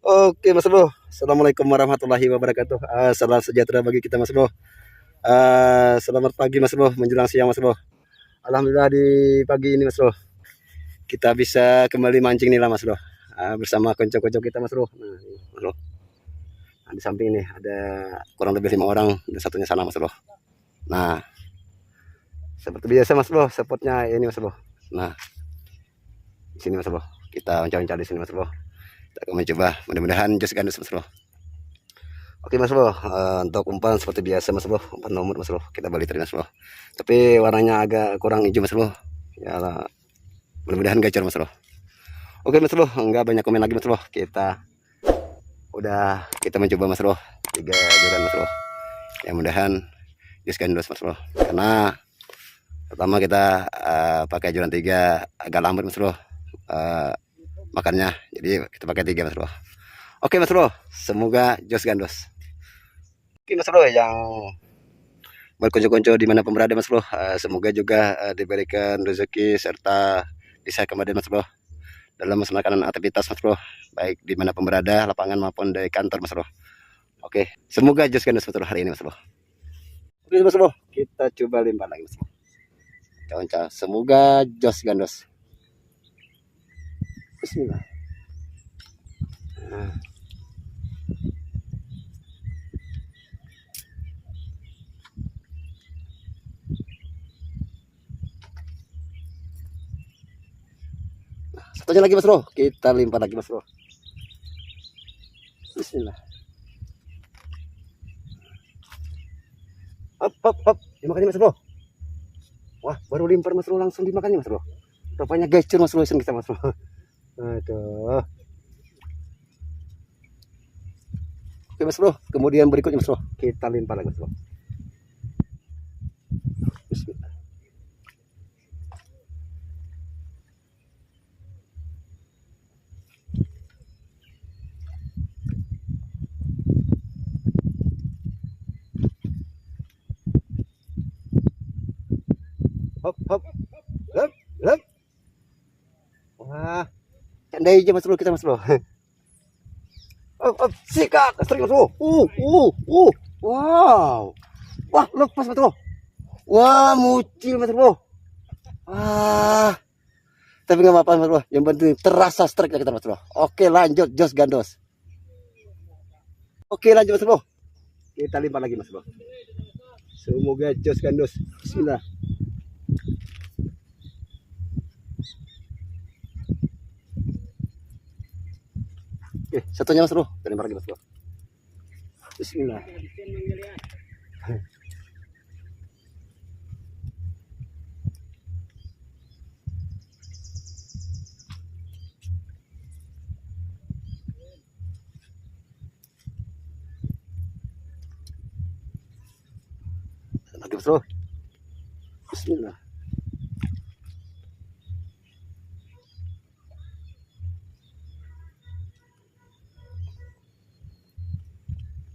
Oke Mas Bro, Assalamualaikum warahmatullahi wabarakatuh. Salam sejahtera bagi kita Mas Bro. Selamat pagi Mas Bro, menjelang siang Mas Bro. Alhamdulillah di pagi ini Mas Bro, kita bisa kembali mancing nih lah Mas Bro. Bersama konco-konco kita Mas Bro. Nah, ini, Mas Bro. Nah, di samping ini ada kurang lebih 5 orang dan satunya sana Mas Bro. Nah, seperti biasa Mas Bro, spotnya ini Mas Bro. Nah, di sini Mas Bro. Kita oncar-oncar di sini Mas Bro. Kita akan mencoba, mudah-mudahan jos gandus Mas Bro. Oke Mas Bro, untuk umpan seperti biasa Mas Bro, umpan nomor Mas Bro, kita balikin Mas Bro. Tapi warnanya agak kurang hijau Mas Bro. Ya lah, mudah-mudahan gacor Mas Bro. Oke Mas Bro, enggak banyak komen lagi Mas Bro. Kita mencoba Mas Bro, 3 joran Mas Bro. Ya mudahan just gandos Mas Bro. Karena pertama kita pakai joran 3 agak lambat Mas Bro. Makannya, jadi kita pakai 3 Mas Bro. Oke Mas Bro, semoga jos gandos. Oke Mas Bro, yang berkonco-konco dimanapun berada Mas Bro, semoga juga diberikan rezeki serta disayang kembali Mas Bro dalam melaksanakan aktivitas Mas Bro, baik dimanapun berada, lapangan maupun dari kantor Mas Bro. Oke, semoga jos gandos Mas Bro hari ini Mas Bro. Oke Mas Bro, kita coba limpah lagi Mas Bro. Kawan-kawan, semoga jos gandos. Bismillah. Nah. Satunya lagi Mas Bro, kita limpah lagi Mas Bro. Bismillah. Hop, dimakannya Mas Bro. Wah, baru limpar Mas Bro, langsung dimakannya Mas Bro. Rupanya gacor Mas Bro, kita Mas Bro. Aduh. Oke Mas Bro, kemudian berikutnya Mas Bro, kita limpah lagi Mas Bro. Bismillah. Hop. Wah, candai aja Mas Bro kita Mas Bro. Sikat, strik Mas Bro. Wow. Wah, lepas Mas Bro. Wah, mucil Mas Bro. Tapi nggak apa-apa Mas Bro. Yang penting terasa strik kita Mas Bro. Oke, lanjut jos gandos. Oke, lanjut Mas Bro. Kita limpah lagi Mas Bro. Semoga jos gandos. Bismillah. Oke, satunya Mas Bro. Kita limpah lagi Mas Bro. Bismillah. Lagi Mas Bro. Bismillah.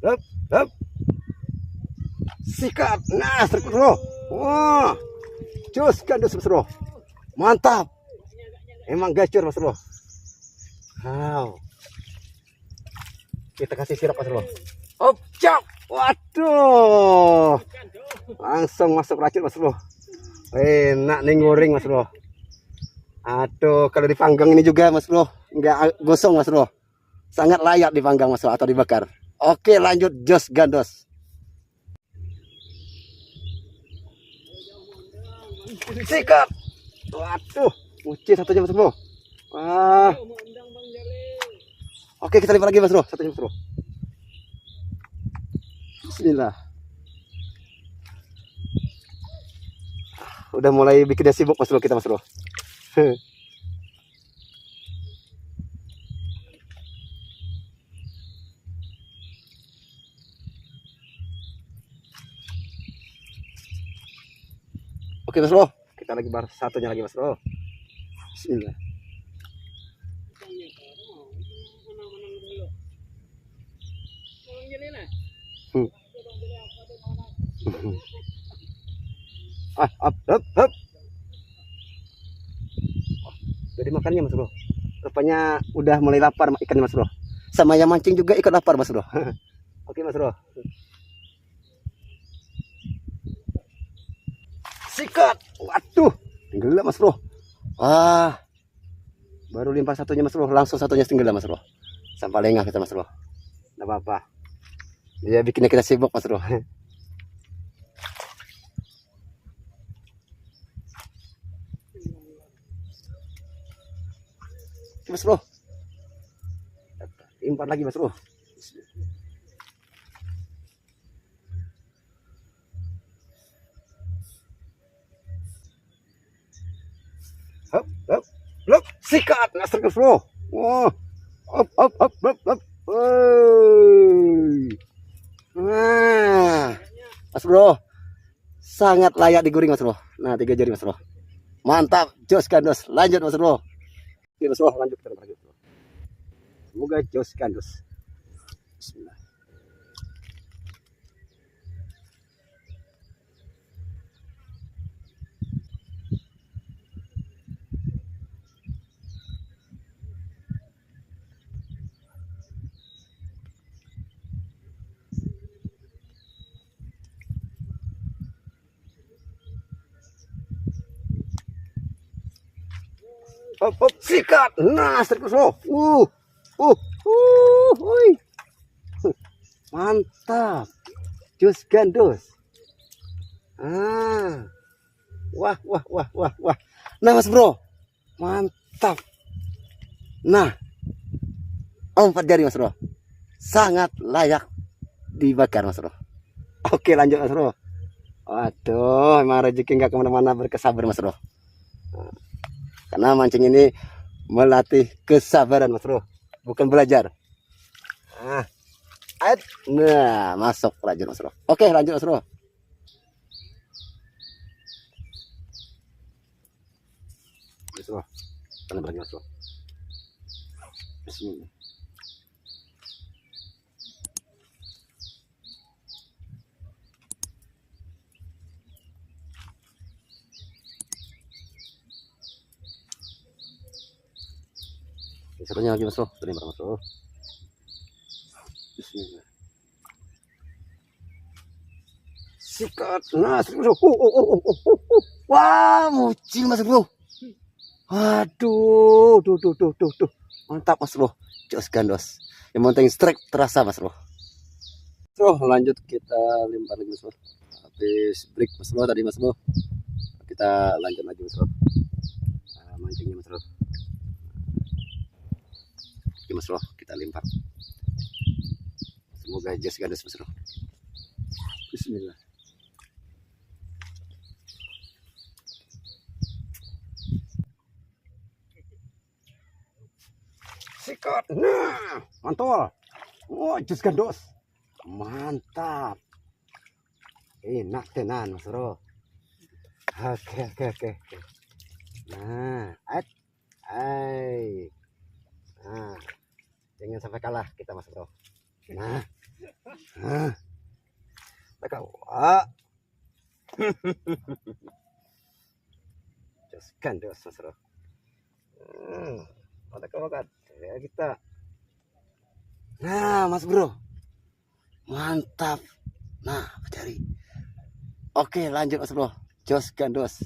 Hop. Sikat. Nah, strik Mas Bro. Wah. Jos gandos Mas Bro. Mantap. Emang gacor Mas Bro. Wow. Kita kasih sirap Mas Bro. Hop, cap. Waduh. Langsung masuk racun Mas Bro. Enak nih goreng Mas Bro. Aduh, kalau dipanggang ini juga Mas Bro, nggak gosong Mas Bro. Sangat layak dipanggang Mas Bro atau dibakar. Oke, lanjut jos gandos. Sikat. Waduh, mucil satunya Mas Bro. Wah. Oke, kita lipat lagi Mas Bro, satunya Mas Bro. Bismillah. Udah mulai bikin dia sibuk Mas Bro kita Mas Bro. Oke Mas Bro, kita lagi satunya lagi Mas Bro. Bismillah. Hop. Jadi makannya Mas Bro. Rupanya udah mulai lapar ikannya Mas Bro. sama yang mancing juga ikut lapar Mas Bro. Oke Mas Bro. Sikat. Waduh, tenggelam Mas Bro. Wah, baru limpah satunya Mas Bro, langsung satunya tenggelam Mas Bro. Sampah lengah kita Mas Bro. Enggak apa-apa. Dia bikinnya kita sibuk Mas Bro. Mas Bro. Limpah lagi Mas Bro. Hop, hop, hop, sikat, Mas Bro. Oh, hop, hop, hop, hop, hop. Nah, Mas Bro, sangat layak digoreng Mas Bro. Nah, 3 jari Mas Bro. Mantap, jos kandos. Lanjut Mas Bro. Oke Mas Bro, lanjut kita lagi. Semoga jos kandos. Bismillah. Hop, hop, sikat. Nah, Mas Bro. Hui. Mantap. Jos gandos. Ah. Wah, wah, wah, wah, wah. Nah, Mas Bro. Mantap. Nah, 4 jari Mas Bro. Sangat layak dibakar Mas Bro. Oke, lanjut Mas Bro. Waduh, emang rezeki nggak kemana-mana, berkesabar Mas Bro. Karena mancing ini melatih kesabaran Mas Bro, bukan belajar. Nah, masuk lanjut Mas Bro. Oke, lanjut Mas Bro. Mas Bro, tanam lagi Mas Bro. Bismillah. Satunya lagi Mas Bro, terima Mas Bro. Bismillah. Sikat. Nah, Mas Bro. Wah, mucil Mas Bro. Aduh, tuh. Mantap Mas Bro. Jos gandos. Yang penting strike terasa Mas Bro. Bro, lanjut kita lempar lagi Mas Bro. Habis break Mas Bro tadi Mas Bro. Kita lanjut lagi Mas Bro. Mancingnya Mas Bro. Oke Mas Bro, kita lempar. Semoga jos gandos Mas Bro. Bismillah. Sikat. Nah, mantul. Oh, jos gandos. Mantap. Enak tenan Mas Bro. Oke. Nah, nah, jangan sampai kalah kita Mas Bro. Nah, wah, jos gandos Mas Bro. Ada kawakan ya kita. Nah, Mas Bro, mantap. Nah, cari. Oke, lanjut Mas Bro. Jos gandos.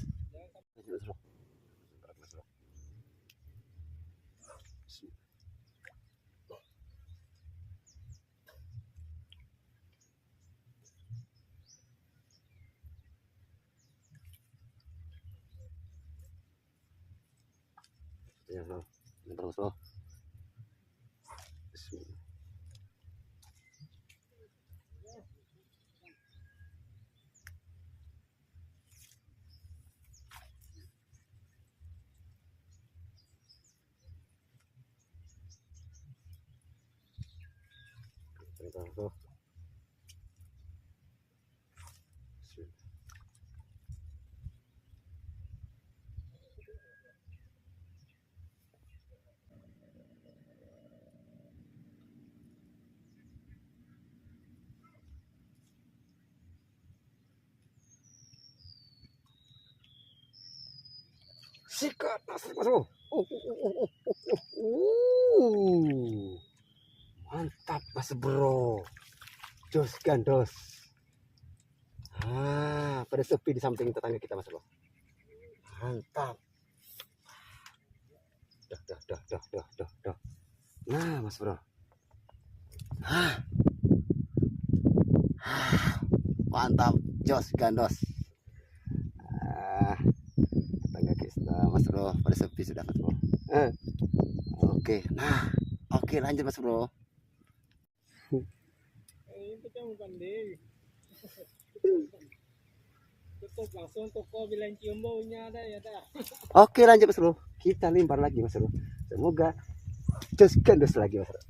Ya, Bro. Bentar, Mas Bro. Bismillah. Bentar, Mas Bro. Bismillah. Sikat Mas Bro. Mas bro, jos gandos. Pada sepi di samping tetangga kita mas bro. Mantap. Dah. Nah mas bro. Mantap, jos gandos. Tetangga kita mas bro pada sepi sudah mas bro. Oke, nah oke lanjut mas bro. Itu kan bukan deh. Tutup langsung toko bilang cium baunya ada ya dah. Oke lanjut mas bro. Kita lempar lagi mas bro. Semoga jos gandos lagi mas bro.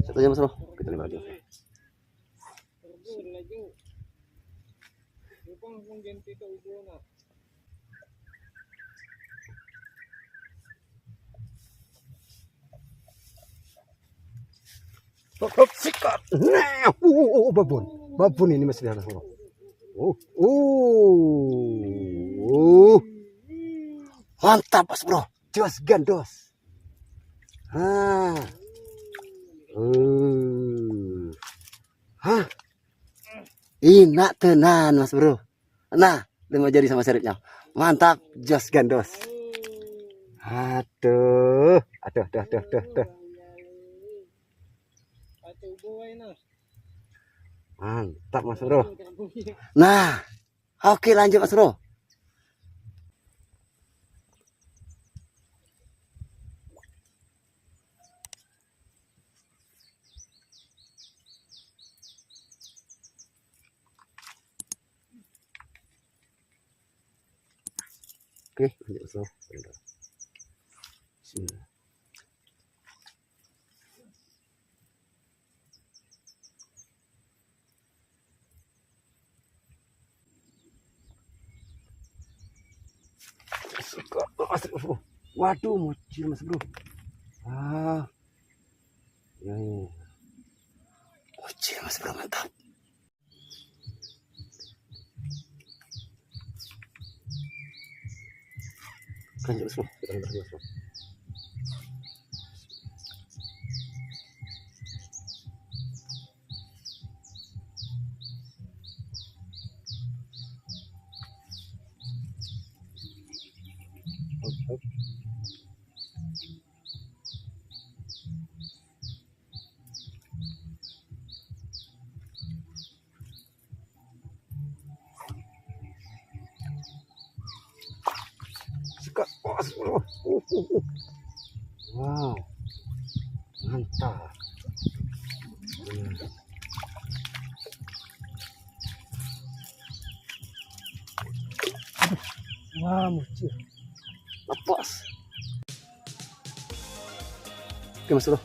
Satu aja mas bro. Kita lempar lagi. Terbur lagi. Lupang kung ganti to ubo na. Hop, sikat. Nah, babon ini mas lihat mas bro. Mantap mas bro, jos gandos. Enak tenan mas bro. Nah, 5 jari sama seripnya. Mantap, jos gandos. Aduh. Ate ubo ay na. Mantap mas bro. Nah, oke lanjut mas bro. Oke, lanjut mas bro. Bismillah. Waduh, mucil mas bro. Ya. Mucil mas bro, mantap. Lanjut mas bro, kita lempar mas bro. Hop. Sikat, wow, mantap. Wah, mucil. Lepas. Oke mas bro,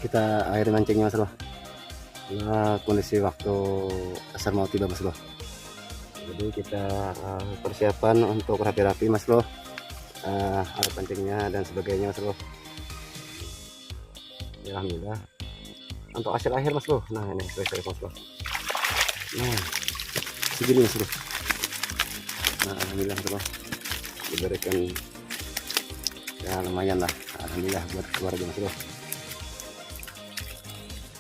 kita akhiri mancingnya mas bro. Nah, kondisi waktu asar mau tiba mas bro. Jadi kita persiapan untuk rapi-rapi mas bro, alat pancingnya dan sebagainya mas bro. Ya, alhamdulillah untuk hasil akhir mas bro. Nah ini selesai mas bro. Nah segini mas bro. Nah alhamdulillah mas bro, diberikan ya lumayan lah, alhamdulillah buat keluarga mas bro.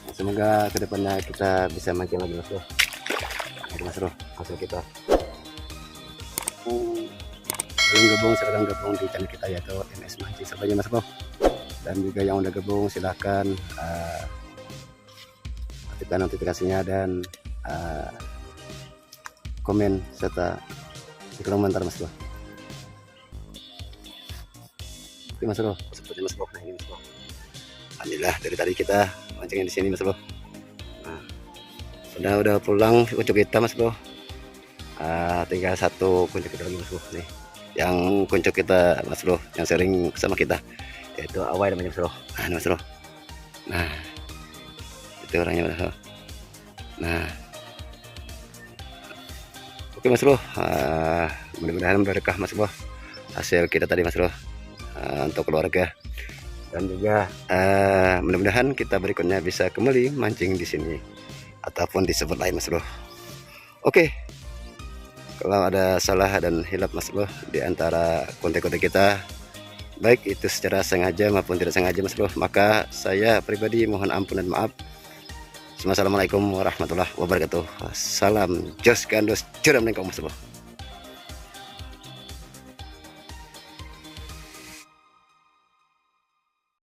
Nah, semoga kedepannya kita bisa mancing lagi mas bro. Nah, mas bro hasil kita. Belum gabung silahkan gabung di channel kita yaitu MS Mancing Serbanya mas bro. Dan juga yang udah gabung silahkan aktifkan notifikasinya dan komen serta di kolom komentar mas bro. Oke mas bro, seperti mas bro. Nah ini mas bro, alhamdulillah dari tadi kita mancingin di sini mas bro. Nah udah pulang kuncuk kita mas bro. Tinggal satu kuncuk kita lagi mas bro nih, yang kuncuk kita mas bro yang sering sama kita, yaitu Awai namanya mas bro. Nah ini mas bro, nah itu orangnya mas bro. Nah, oke Mas Bro, mudah-mudahan berkah Mas Bro hasil kita tadi Mas Bro, untuk keluarga, dan juga mudah-mudahan kita berikutnya bisa kembali mancing di sini ataupun di spot lain Mas Bro. Oke, kalau ada salah dan hilap Mas Bro di antara konten-konten kita, baik itu secara sengaja maupun tidak sengaja Mas Bro, maka saya pribadi mohon ampun dan maaf. Assalamualaikum warahmatullahi wabarakatuh. Salam jos gandos, curam nengkong Mas Bro.